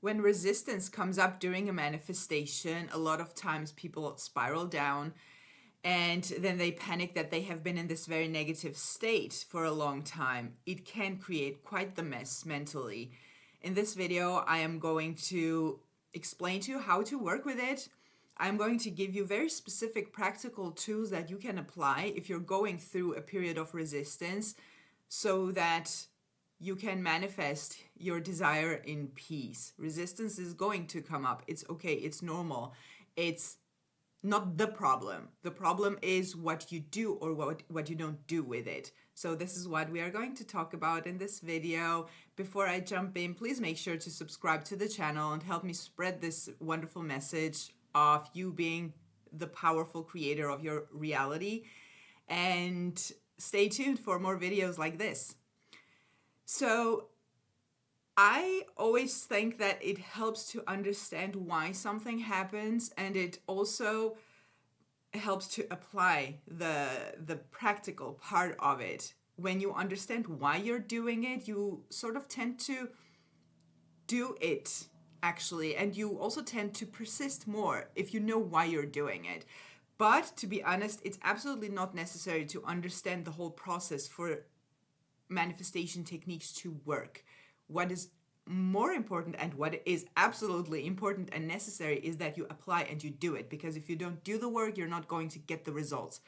When resistance comes up during a manifestation, a lot of times people spiral down and then they panic that they have been in this very negative state for a long time. It can create quite the mess mentally. In this video, I am going to explain to you how to work with it. I'm going to give you very specific practical tools that you can apply if you're going through a period of resistance so that you can manifest your desire in peace. Resistance is going to come up. It's okay. It's normal. It's not the problem. The problem is what you do or what you don't do with it. So this is what we are going to talk about in this video. Before I jump in, please make sure to subscribe to the channel and help me spread this wonderful message of you being the powerful creator of your reality. And stay tuned for more videos like this. So I always think that it helps to understand why something happens, and it also helps to apply the practical part of it. When you understand why you're doing it, you sort of tend to do it actually, and you also tend to persist more if you know why you're doing it. But to be honest, it's absolutely not necessary to understand the whole process for manifestation techniques to work. What is more important and what is absolutely important and necessary is that you apply and you do it, because if you don't do the work, you're not going to get the results.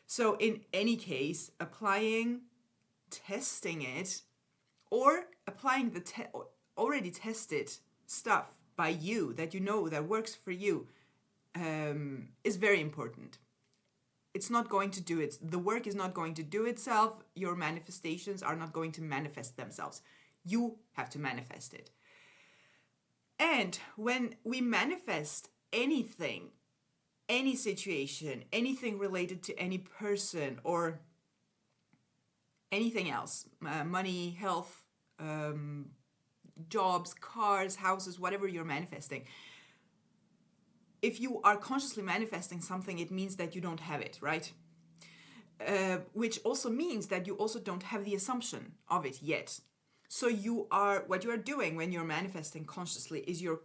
So in any case, applying, testing it, or applying the already tested stuff by you that you know that works for you is very important. It's not going to do it. The work is not going to do itself. Your manifestations are not going to manifest themselves. You have to manifest it. And when we manifest anything, any situation, anything related to any person or anything else, money, health, jobs, cars, houses, whatever you're manifesting, if you are consciously manifesting something, it means that you don't have it, right? Which also means that you also don't have the assumption of it yet. So what you are doing when you're manifesting consciously is you're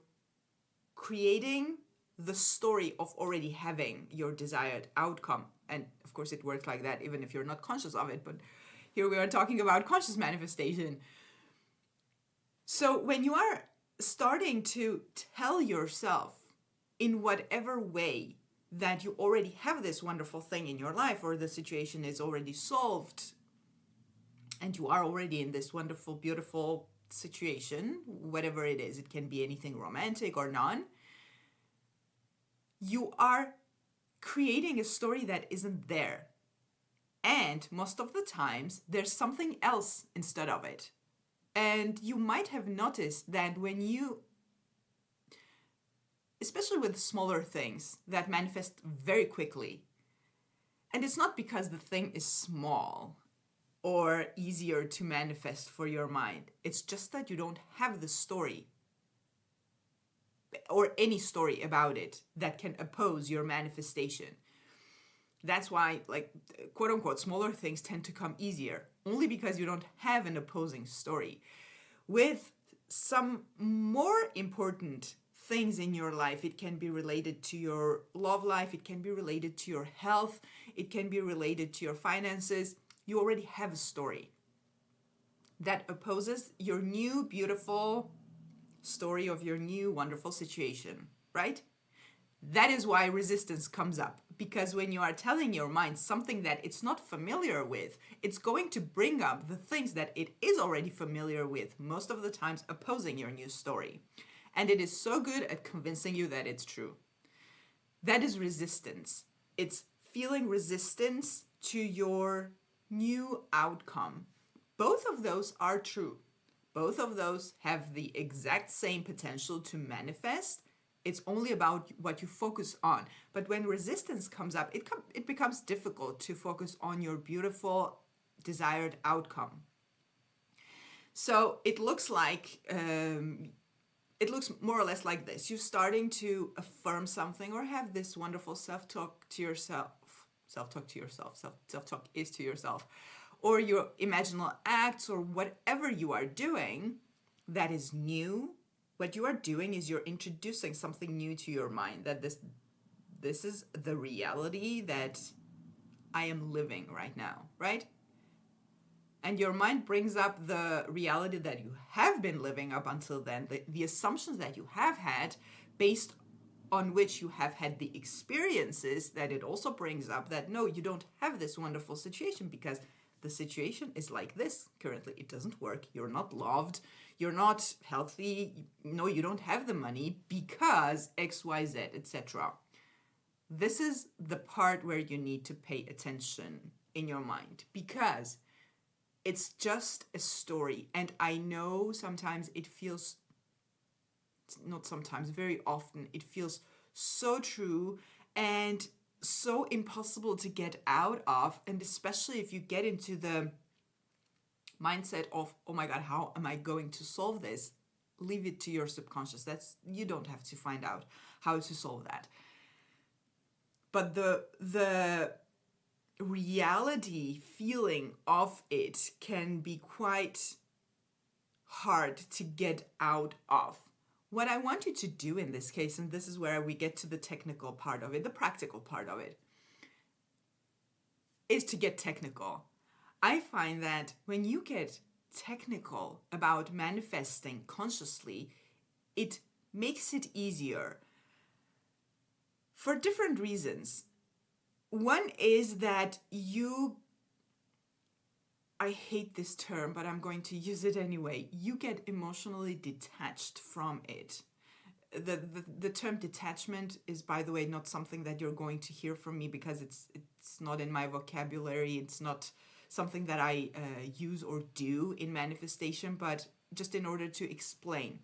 creating the story of already having your desired outcome. And of course it works like that even if you're not conscious of it, but here we are talking about conscious manifestation. So when you are starting to tell yourself in whatever way that you already have this wonderful thing in your life, or the situation is already solved and you are already in this wonderful, beautiful situation, whatever it is, it can be anything romantic or non, you are creating a story that isn't there. And most of the times, there's something else instead of it. And you might have noticed that when you, especially with smaller things that manifest very quickly, and it's not because the thing is small or easier to manifest for your mind. It's just that you don't have the story or any story about it that can oppose your manifestation. That's why, like, quote unquote, smaller things tend to come easier, only because you don't have an opposing story. With some more important things in your life, it can be related to your love life, it can be related to your health, it can be related to your finances. You already have a story that opposes your new beautiful story of your new wonderful situation, right? That is why resistance comes up, because when you are telling your mind something that it's not familiar with, it's going to bring up the things that it is already familiar with, most of the times opposing your new story. And it is so good at convincing you that it's true. That is resistance. It's feeling resistance to your new outcome. Both of those are true. Both of those have the exact same potential to manifest. It's only about what you focus on. But when resistance comes up, it becomes difficult to focus on your beautiful desired outcome. So it looks like, it looks more or less like this. You're starting to affirm something or have this wonderful self-talk to yourself. Self-talk is to yourself. Or your imaginal acts or whatever you are doing that is new, what you are doing is you're introducing something new to your mind, that this is the reality that I am living right now, right? And your mind brings up the reality that you have been living up until then, the assumptions that you have had, based on which you have had the experiences, that it also brings up that no, you don't have this wonderful situation because the situation is like this currently. It doesn't work. You're not loved. You're not healthy. No, you don't have the money because XYZ, etc. This is the part where you need to pay attention in your mind, because it's just a story. And I know sometimes it feels, not sometimes, very often, it feels so true and so impossible to get out of. And especially if you get into the mindset of, oh my God, how am I going to solve this? Leave it to your subconscious. You don't have to find out how to solve that. But the reality feeling of it can be quite hard to get out of. What I want you to do in this case, and this is where we get to the technical part of it, the practical part of it, is to get technical. I find that when you get technical about manifesting consciously, it makes it easier for different reasons. One is that I hate this term, but I'm going to use it anyway. You get emotionally detached from it. The term detachment is, by the way, not something that you're going to hear from me, because it's not in my vocabulary. It's not something that I use or do in manifestation, but just in order to explain.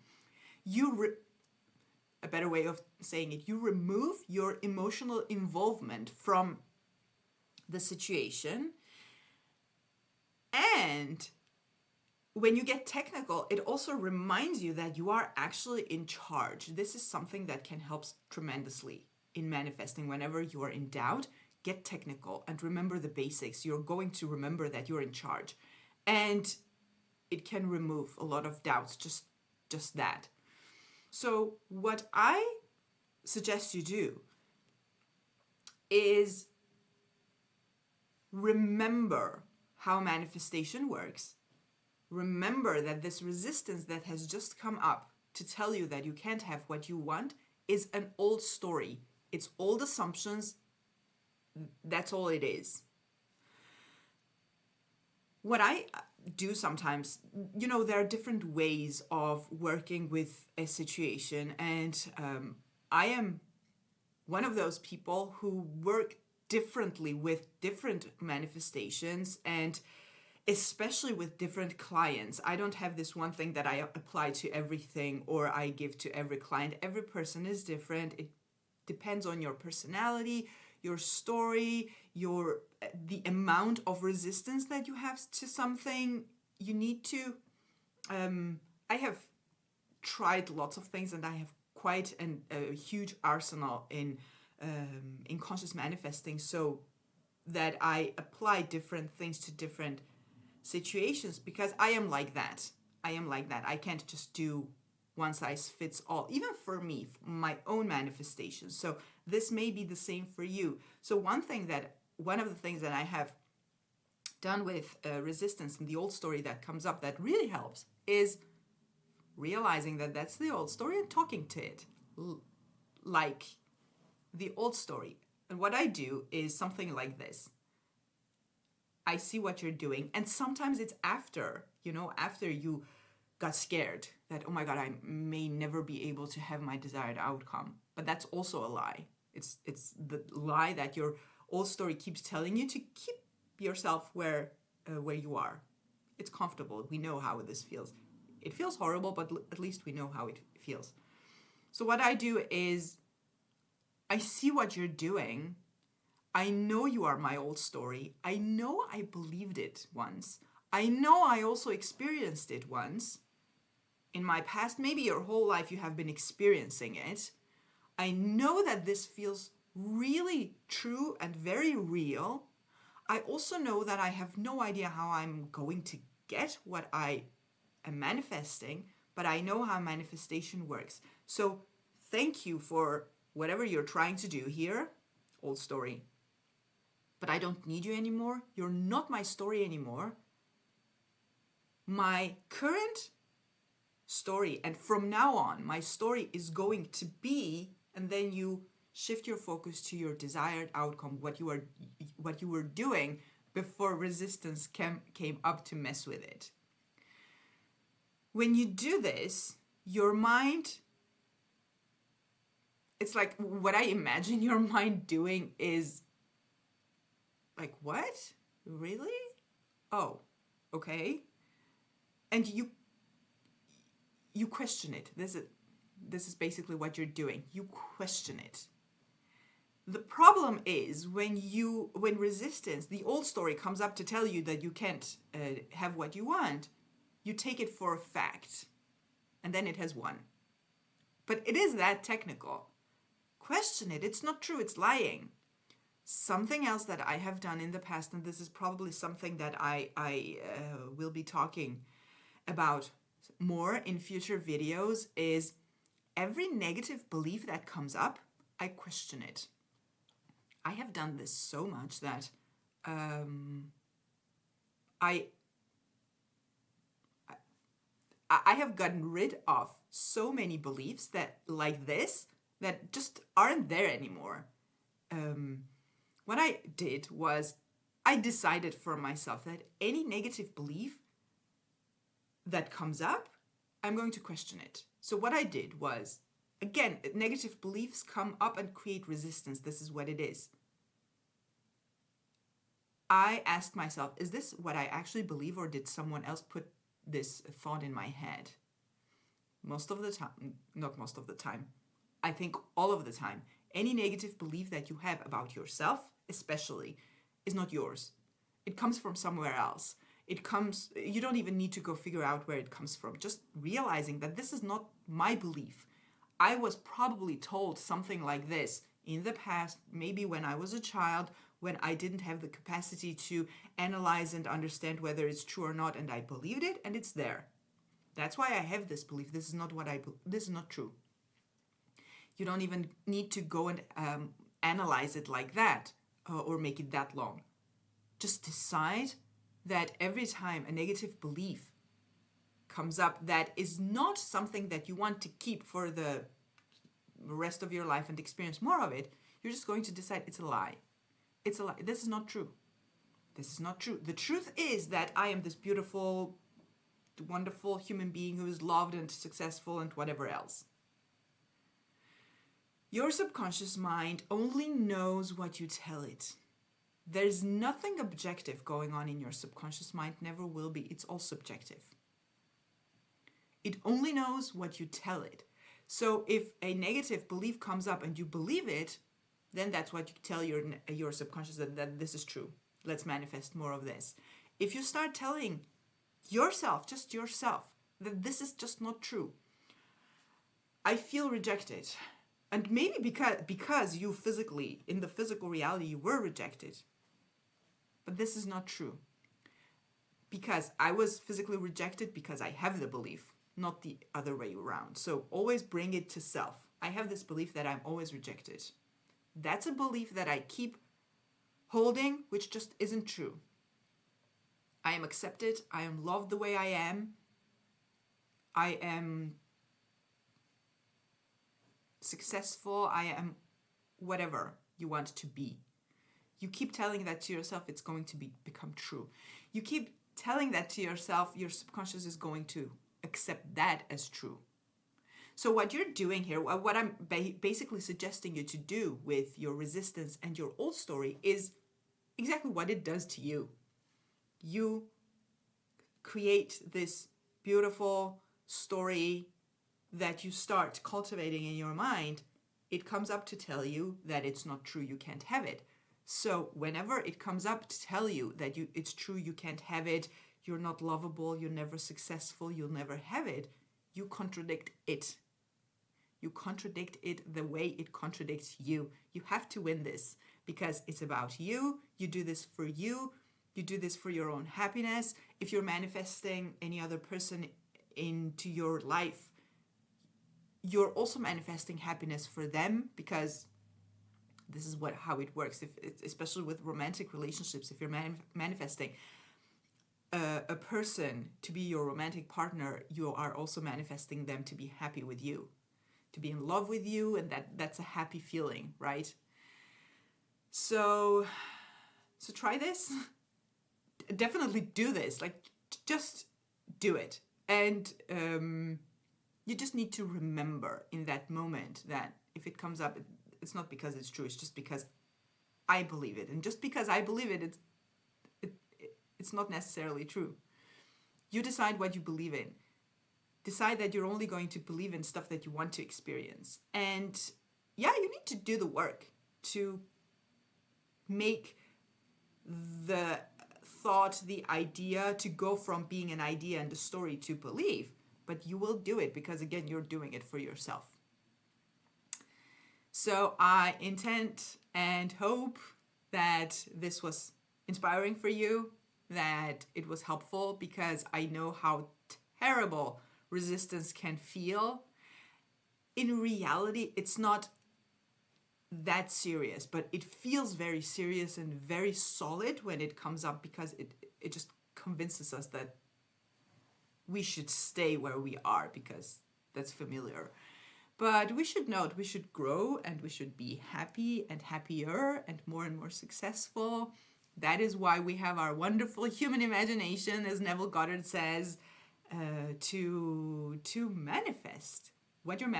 A better way of saying it, you remove your emotional involvement from the situation. And when you get technical, it also reminds you that you are actually in charge. This is something that can help tremendously in manifesting. Whenever you are in doubt, get technical and remember the basics. You're going to remember that you're in charge. And it can remove a lot of doubts, just that. So what I suggest you do is remember how manifestation works. Remember that this resistance that has just come up to tell you that you can't have what you want is an old story. It's old assumptions. That's all it is. What I do sometimes, there are different ways of working with a situation, and I am one of those people who work differently with different manifestations, and especially with different clients. I don't have this one thing that I apply to everything or I give to every client. Every person is different. It depends on your personality, your story, the amount of resistance that you have to something. You need to I have tried lots of things, and I have quite a huge arsenal in conscious manifesting, so that I apply different things to different situations, because I am like that. I can't just do one size fits all, even for me, my own manifestations. So this may be the same for you. So one of the things that I have done with resistance and the old story that comes up that really helps is realizing that that's the old story and talking to it like the old story. And what I do is something like this. I see what you're doing, and sometimes it's after you got scared that, oh my God, I may never be able to have my desired outcome. But that's also a lie. It's the lie that your old story keeps telling you to keep yourself where you are. It's comfortable. We know how this feels. It feels horrible, but at least we know how it feels. So what I do is I see what you're doing. I know you are my old story. I know I believed it once. I know I also experienced it once in my past. Maybe your whole life you have been experiencing it. I know that this feels really true and very real. I also know that I have no idea how I'm going to get what I am manifesting, but I know how manifestation works. So thank you for whatever you're trying to do here. Old story. But I don't need you anymore. You're not my story anymore. My current story, and from now on, my story is going to be, and then you shift your focus to your desired outcome, what you were doing before resistance came up to mess with it. When you do this, your mind, it's like what I imagine your mind doing is like, what? Really? Oh, okay. And you question it. This is basically what you're doing. You question it. The problem is when resistance, the old story, comes up to tell you that you can't have what you want, you take it for a fact, and then it has won. But it is that technical. Question it. It's not true. It's lying. Something else that I have done in the past, and this is probably something that I will be talking about more in future videos, is every negative belief that comes up, I question it. I have done this so much that I have gotten rid of so many beliefs that like this that just aren't there anymore. What I did was I decided for myself that any negative belief that comes up, I'm going to question it. So what I did was, again, negative beliefs come up and create resistance. This is what it is. I asked myself, is this what I actually believe, or did someone else put this thought in my head? Most of the time, not most of the time, I think all of the time, any negative belief that you have about yourself, especially, is not yours. It comes from somewhere else. You don't even need to go figure out where it comes from. Just realizing that this is not my belief. I was probably told something like this in the past, maybe when I was a child, when I didn't have the capacity to analyze and understand whether it's true or not, and I believed it, and it's there. That's why I have this belief. This is not true. You don't even need to go and analyze it like that or make it that long. Just decide that every time a negative belief comes up that is not something that you want to keep for the rest of your life and experience more of it, you're just going to decide it's a lie. It's a lie. This is not true. This is not true. The truth is that I am this beautiful, wonderful human being who is loved and successful and whatever else. Your subconscious mind only knows what you tell it. There's nothing objective going on in your subconscious mind, never will be. It's all subjective. It only knows what you tell it. So if a negative belief comes up and you believe it, then that's what you tell your subconscious, that this is true. Let's manifest more of this. If you start telling yourself, just yourself, that this is just not true, I feel rejected. And maybe because you physically, in the physical reality, you were rejected. But this is not true. Because I was physically rejected because I have the belief, not the other way around. So always bring it to self. I have this belief that I'm always rejected. That's a belief that I keep holding, which just isn't true. I am accepted. I am loved the way I am. I am successful. I am whatever you want to be. You keep telling that to yourself, it's going to become true. You keep telling that to yourself, your subconscious is going to accept that as true. So what you're doing here, what I'm basically suggesting you to do with your resistance and your old story is exactly what it does to you. You create this beautiful story that you start cultivating in your mind. It comes up to tell you that it's not true, you can't have it. So whenever it comes up to tell you that it's true, you can't have it, you're not lovable, you're never successful, you'll never have it, you contradict it. You contradict it the way it contradicts you. You have to win this because it's about you. You do this for you. You do this for your own happiness. If you're manifesting any other person into your life, you're also manifesting happiness for them, because this is how it works. If especially with romantic relationships, if you're manifesting a person to be your romantic partner, you are also manifesting them to be happy with you, to be in love with you, and that's a happy feeling, right? So try this. Definitely do this. Like, just do it. And you just need to remember in that moment that if it comes up, it's not because it's true. It's just because I believe it. And just because I believe it, it's not necessarily true. You decide what you believe in. Decide that you're only going to believe in stuff that you want to experience. And yeah, you need to do the work to make the thought, the idea, to go from being an idea and a story to belief. But you will do it because, again, you're doing it for yourself. So I intend and hope that this was inspiring for you, that it was helpful, because I know how terrible resistance can feel. In reality, it's not that serious, but it feels very serious and very solid when it comes up, because it just convinces us that we should stay where we are because that's familiar. But we should note, we should grow, and we should be happy and happier and more successful. That is why we have our wonderful human imagination, as Neville Goddard says, to manifest. What your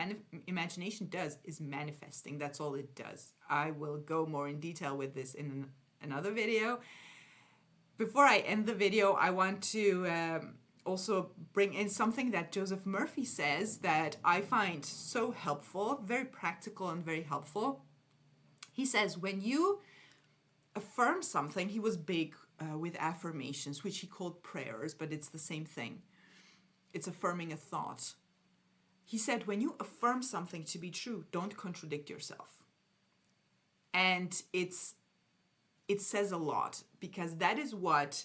imagination does is manifesting. That's all it does. I will go more in detail with this in another video. Before I end the video, I want to also bring in something that Joseph Murphy says that I find so helpful, very practical and very helpful. He says, when you affirm something, he was big with affirmations, which he called prayers, but it's the same thing. It's affirming a thought. He said, when you affirm something to be true, don't contradict yourself. And it says a lot, because that is what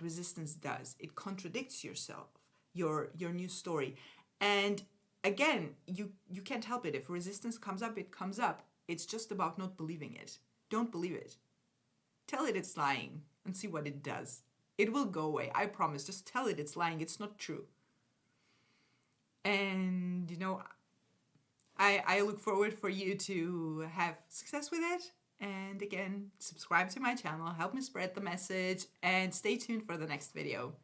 resistance does. It contradicts yourself, your new story. And again, you can't help it. If resistance comes up, it comes up. It's just about not believing it. Don't believe it. Tell it it's lying and see what it does. It will go away, I promise. Just tell it it's lying. It's not true. And, I look forward for you to have success with it. And again, subscribe to my channel, help me spread the message, and stay tuned for the next video.